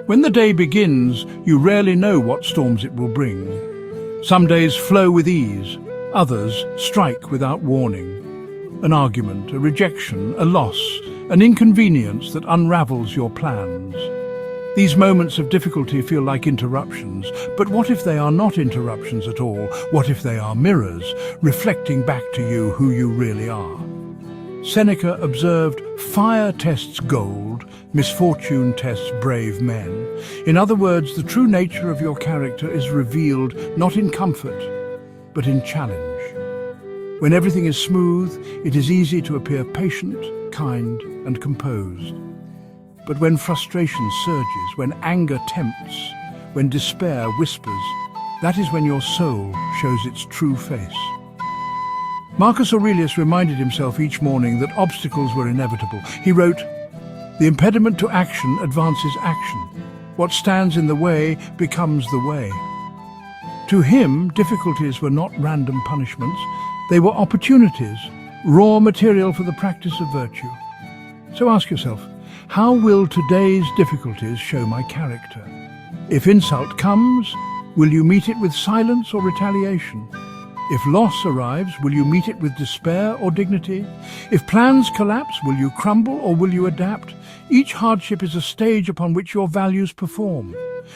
When the day begins, you rarely know what storms it will bring. Some days flow with ease, others strike without warning. An argument, a rejection, a loss, an inconvenience that unravels your plans. These moments of difficulty feel like interruptions, but what if they are not interruptions at all? What if they are mirrors, reflecting back to you who you really are? Seneca observed, "Fire tests gold, misfortune tests brave men." In other words, the true nature of your character is revealed not in comfort, but in challenge. When everything is smooth, it is easy to appear patient, kind, and composed. But when frustration surges, when anger tempts, when despair whispers, that is when your soul shows its true face. Marcus Aurelius reminded himself each morning that obstacles were inevitable. He wrote, "The impediment to action advances action. What stands in the way becomes the way." To him, difficulties were not random punishments. They were opportunities, raw material for the practice of virtue. So ask yourself, how will today's difficulties show my character? If insult comes, will you meet it with silence or retaliation? If loss arrives, will you meet it with despair or dignity? If plans collapse, will you crumble or will you adapt? Each hardship is a stage upon which your values perform.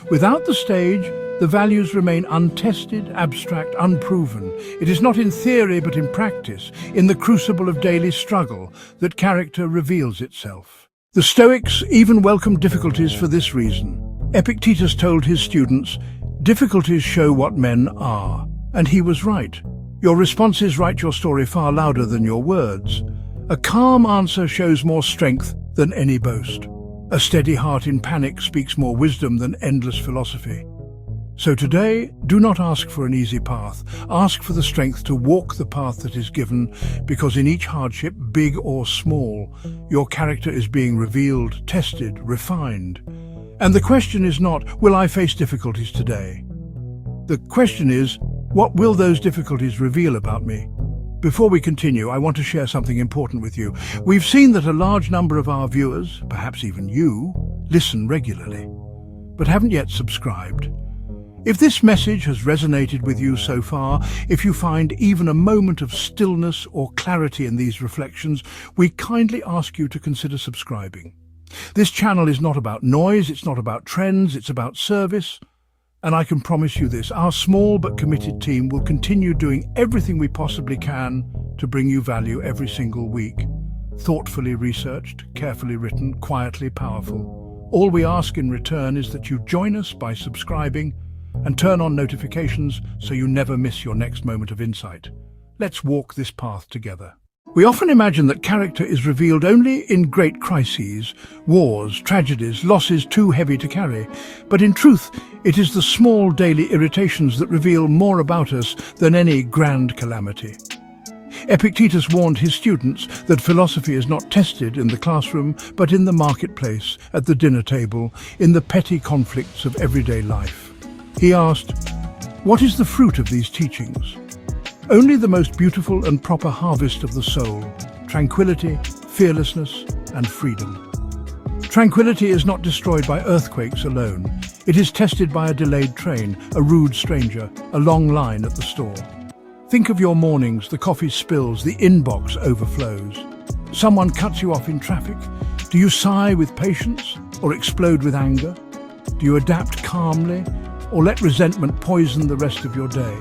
Without the stage, the values remain untested, abstract, unproven. It is not in theory but in practice, in the crucible of daily struggle, that character reveals itself. The Stoics even welcomed difficulties for this reason. Epictetus told his students, "Difficulties show what men are." And he was right. Your responses write your story far louder than your words. A calm answer shows more strength than any boast. A steady heart in panic speaks more wisdom than endless philosophy. So today, do not ask for an easy path. Ask for the strength to walk the path that is given, because in each hardship, big or small, your character is being revealed, tested, refined. And the question is not, will I face difficulties today? The question is, what will those difficulties reveal about me? Before we continue, I want to share something important with you. We've seen that a large number of our viewers, perhaps even you, listen regularly, but haven't yet subscribed. If this message has resonated with you so far, if you find even a moment of stillness or clarity in these reflections, we kindly ask you to consider subscribing. This channel is not about noise, it's not about trends, it's about service. And I can promise you this, our small but committed team will continue doing everything we possibly can to bring you value every single week. Thoughtfully researched, carefully written, quietly powerful. All we ask in return is that you join us by subscribing and turn on notifications so you never miss your next moment of insight. Let's walk this path together. We often imagine that character is revealed only in great crises, wars, tragedies, losses too heavy to carry. But in truth, it is the small daily irritations that reveal more about us than any grand calamity. Epictetus warned his students that philosophy is not tested in the classroom, but in the marketplace, at the dinner table, in the petty conflicts of everyday life. He asked, "What is the fruit of these teachings?" Only the most beautiful and proper harvest of the soul, tranquility, fearlessness, and freedom. Tranquility is not destroyed by earthquakes alone. It is tested by a delayed train, a rude stranger, a long line at the store. Think of your mornings, the coffee spills, the inbox overflows. Someone cuts you off in traffic. Do you sigh with patience or explode with anger? Do you adapt calmly or let resentment poison the rest of your day?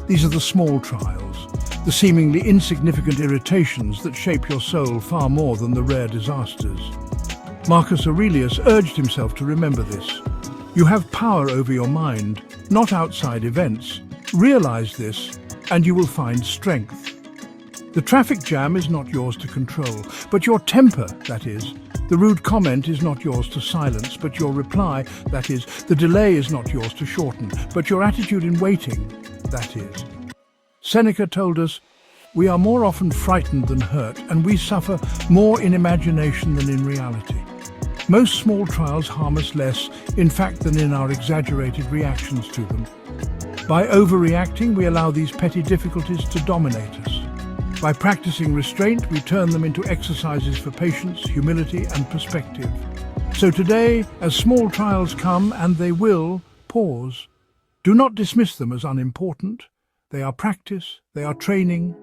These are the small trials, the seemingly insignificant irritations that shape your soul far more than the rare disasters. Marcus Aurelius urged himself to remember this. You have power over your mind, not outside events. Realize this, and you will find strength. The traffic jam is not yours to control, but your temper, that is. The rude comment is not yours to silence, but your reply, that is. The delay is not yours to shorten, but your attitude in waiting, that is. Seneca told us, "We are more often frightened than hurt, and we suffer more in imagination than in reality." Most small trials harm us less, in fact, than in our exaggerated reactions to them. By overreacting, we allow these petty difficulties to dominate us. By practicing restraint, we turn them into exercises for patience, humility, and perspective. So today, as small trials come, and they will, pause. Do not dismiss them as unimportant. They are practice, they are training,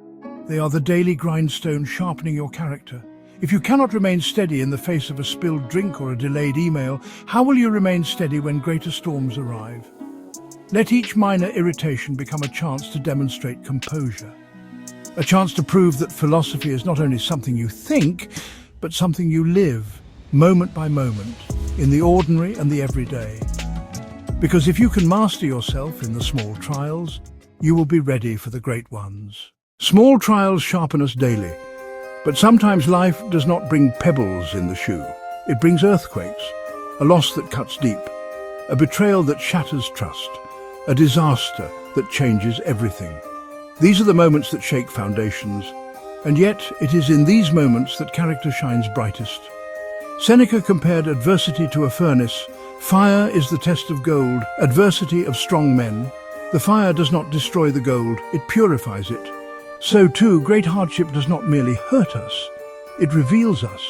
they are the daily grindstone sharpening your character. If you cannot remain steady in the face of a spilled drink or a delayed email, how will you remain steady when greater storms arrive? Let each minor irritation become a chance to demonstrate composure. A chance to prove that philosophy is not only something you think, but something you live, moment by moment, in the ordinary and the everyday. Because if you can master yourself in the small trials, you will be ready for the great ones. Small trials sharpen us daily, but sometimes life does not bring pebbles in the shoe. It brings earthquakes, a loss that cuts deep, a betrayal that shatters trust, a disaster that changes everything. These are the moments that shake foundations, and yet it is in these moments that character shines brightest. Seneca compared adversity to a furnace. Fire is the test of gold, adversity of strong men. The fire does not destroy the gold, it purifies it. So too, great hardship does not merely hurt us, it reveals us.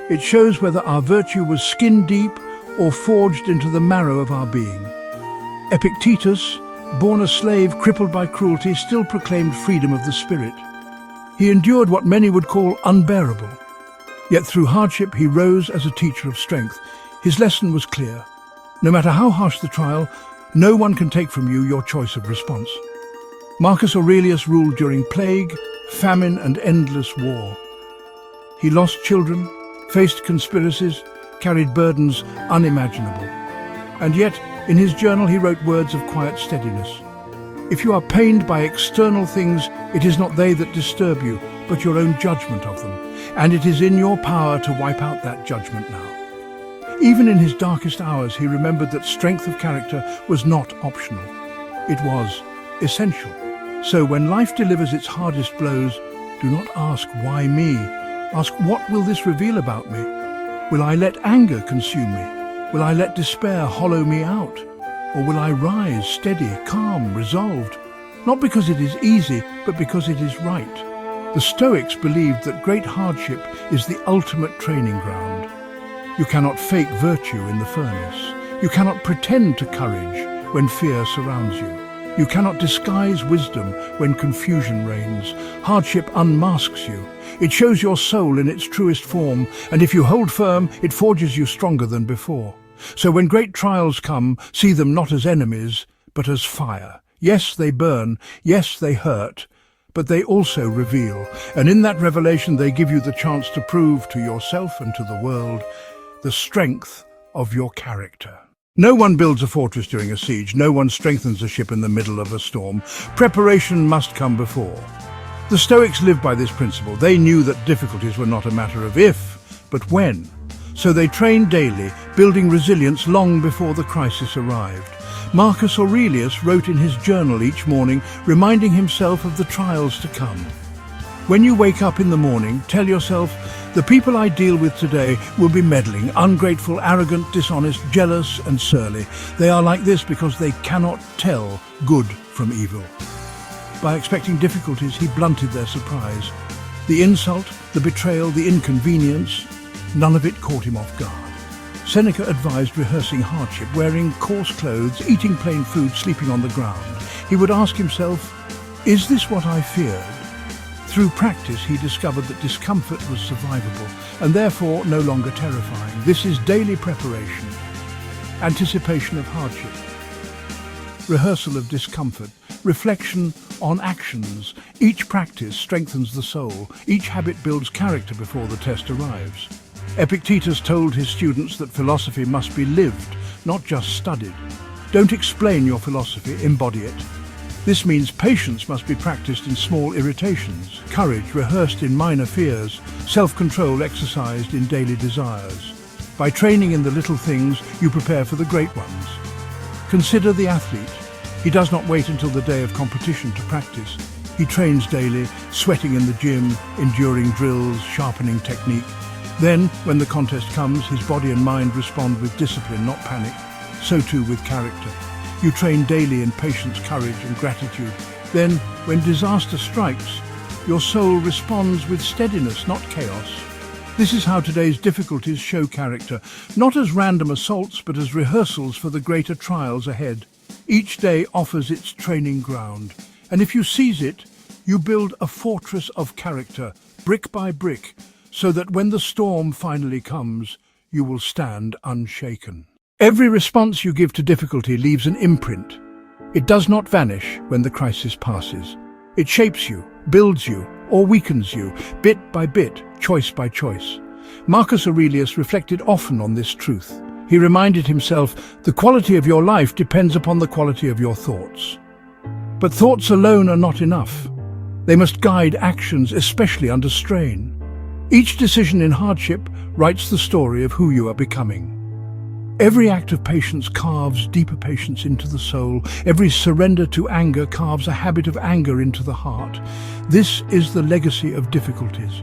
It shows whether our virtue was skin deep or forged into the marrow of our being. Epictetus, born a slave crippled by cruelty, still proclaimed freedom of the spirit. He endured what many would call unbearable. Yet through hardship he rose as a teacher of strength. His lesson was clear. No matter how harsh the trial, no one can take from you your choice of response. Marcus Aurelius ruled during plague, famine, and endless war. He lost children, faced conspiracies, carried burdens unimaginable. And yet, in his journal he wrote words of quiet steadiness. If you are pained by external things, it is not they that disturb you, but your own judgment of them. And it is in your power to wipe out that judgment now. Even in his darkest hours, he remembered that strength of character was not optional. It was essential. So when life delivers its hardest blows, do not ask, why me? Ask, what will this reveal about me? Will I let anger consume me? Will I let despair hollow me out? Or will I rise, steady, calm, resolved? Not because it is easy, but because it is right. The Stoics believed that great hardship is the ultimate training ground. You cannot fake virtue in the furnace. You cannot pretend to courage when fear surrounds you. You cannot disguise wisdom when confusion reigns. Hardship unmasks you. It shows your soul in its truest form, and if you hold firm, it forges you stronger than before. So when great trials come, see them not as enemies, but as fire. Yes, they burn. Yes, they hurt. But they also reveal, and in that revelation they give you the chance to prove to yourself and to the world the strength of your character. No one builds a fortress during a siege. No one strengthens a ship in the middle of a storm. Preparation must come before. The Stoics lived by this principle. They knew that difficulties were not a matter of if, but when. So they trained daily, building resilience long before the crisis arrived. Marcus Aurelius wrote in his journal each morning, reminding himself of the trials to come. When you wake up in the morning, tell yourself, the people I deal with today will be meddling, ungrateful, arrogant, dishonest, jealous and surly. They are like this because they cannot tell good from evil. By expecting difficulties, he blunted their surprise. The insult, the betrayal, the inconvenience, none of it caught him off guard. Seneca advised rehearsing hardship, wearing coarse clothes, eating plain food, sleeping on the ground. He would ask himself, is this what I feared? Through practice, he discovered that discomfort was survivable and therefore no longer terrifying. This is daily preparation, anticipation of hardship, rehearsal of discomfort, reflection on actions. Each practice strengthens the soul. Each habit builds character before the test arrives. Epictetus told his students that philosophy must be lived, not just studied. Don't explain your philosophy, embody it. This means patience must be practiced in small irritations, courage rehearsed in minor fears, self-control exercised in daily desires. By training in the little things, you prepare for the great ones. Consider the athlete. He does not wait until the day of competition to practice. He trains daily, sweating in the gym, enduring drills, sharpening technique. Then, when the contest comes, his body and mind respond with discipline, not panic. So too with character. You train daily in patience, courage and gratitude. Then, when disaster strikes, your soul responds with steadiness, not chaos. This is how today's difficulties show character, not as random assaults, but as rehearsals for the greater trials ahead. Each day offers its training ground, and if you seize it, you build a fortress of character, brick by brick, so that when the storm finally comes, you will stand unshaken. Every response you give to difficulty leaves an imprint. It does not vanish when the crisis passes. It shapes you, builds you, or weakens you, bit by bit, choice by choice. Marcus Aurelius reflected often on this truth. He reminded himself, the quality of your life depends upon the quality of your thoughts. But thoughts alone are not enough. They must guide actions, especially under strain. Each decision in hardship writes the story of who you are becoming. Every act of patience carves deeper patience into the soul. Every surrender to anger carves a habit of anger into the heart. This is the legacy of difficulties.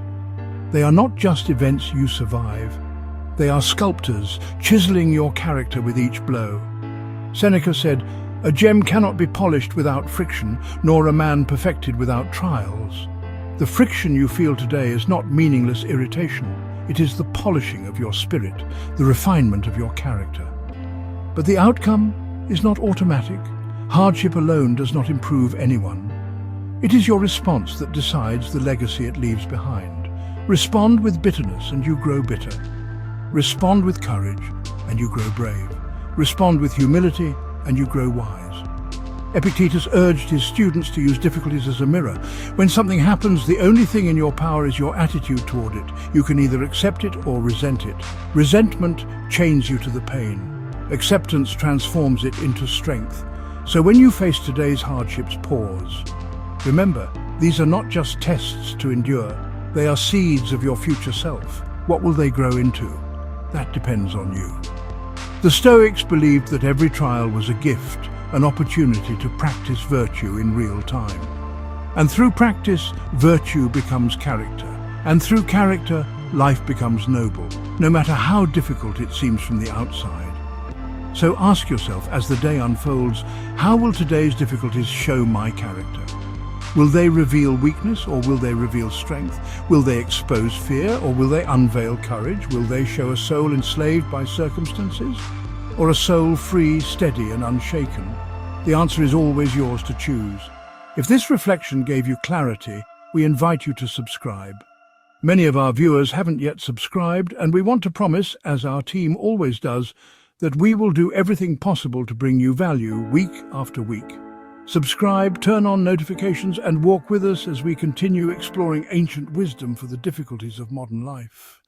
They are not just events you survive. They are sculptors, chiseling your character with each blow. Seneca said, "A gem cannot be polished without friction, nor a man perfected without trials." The friction you feel today is not meaningless irritation. It is the polishing of your spirit, the refinement of your character. But the outcome is not automatic. Hardship alone does not improve anyone. It is your response that decides the legacy it leaves behind. Respond with bitterness and you grow bitter. Respond with courage and you grow brave. Respond with humility and you grow wise. Epictetus urged his students to use difficulties as a mirror. When something happens, the only thing in your power is your attitude toward it. You can either accept it or resent it. Resentment chains you to the pain. Acceptance transforms it into strength. So when you face today's hardships, pause. Remember, these are not just tests to endure. They are seeds of your future self. What will they grow into? That depends on you. The Stoics believed that every trial was a gift, an opportunity to practice virtue in real time. And through practice, virtue becomes character. And through character, life becomes noble, no matter how difficult it seems from the outside. So ask yourself, as the day unfolds, how will today's difficulties show my character? Will they reveal weakness or will they reveal strength? Will they expose fear or will they unveil courage? Will they show a soul enslaved by circumstances or a soul free, steady and unshaken? The answer is always yours to choose. If this reflection gave you clarity, we invite you to subscribe. Many of our viewers haven't yet subscribed, and we want to promise, as our team always does, that we will do everything possible to bring you value week after week. Subscribe, turn on notifications, and walk with us as we continue exploring ancient wisdom for the difficulties of modern life.